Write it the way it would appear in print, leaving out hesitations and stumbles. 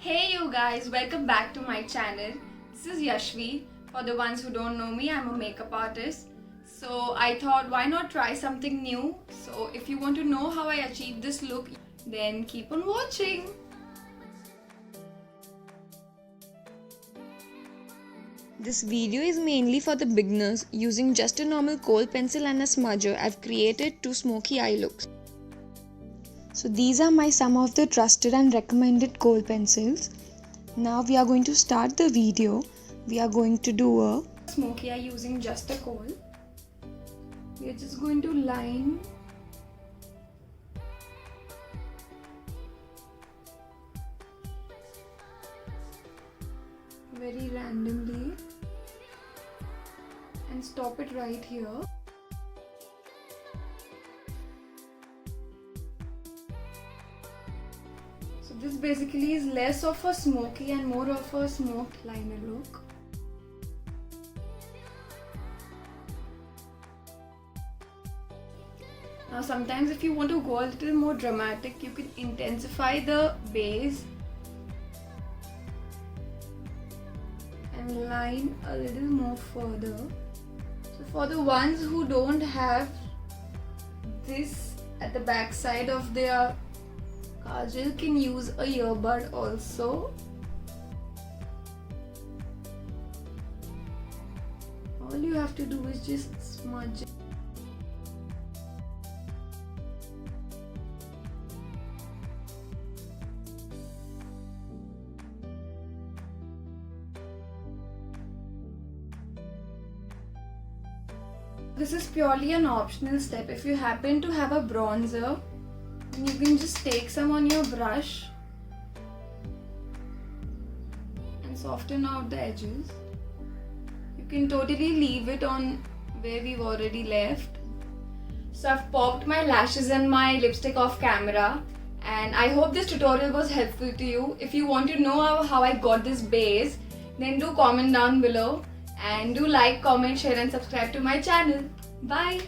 Hey you guys, welcome back to my channel. This is Yasvi. For the ones who don't know me, I'm a makeup artist. So I thought why not try something new. So if you want to know how I achieved this look, then keep on watching. This video is mainly for the beginners. Using just a normal kohl pencil and a smudger, I've created two smoky eye looks. So these are some of the trusted and recommended kohl pencils. Now we are going to start the video. We are going to do a Smokey eye using just a kohl. We are just going to line very randomly and stop it right here. So this basically is less of a smoky and more of a smoked liner look. Now sometimes if you want to go a little more dramatic, you can intensify the base and line a little more further. So for the ones who don't have this at the back side of their kajal, can use a earbud also. All you have to do is just smudge it. This is purely an optional step. If you happen to have a bronzer, you can just take some on your brush and soften out the edges. You can totally leave it on where we've already left. So I've popped my lashes and my lipstick off camera, and I hope this tutorial was helpful to you. If you want to know how I got this base, then do comment down below. And do like, comment, share and subscribe to my channel. Bye!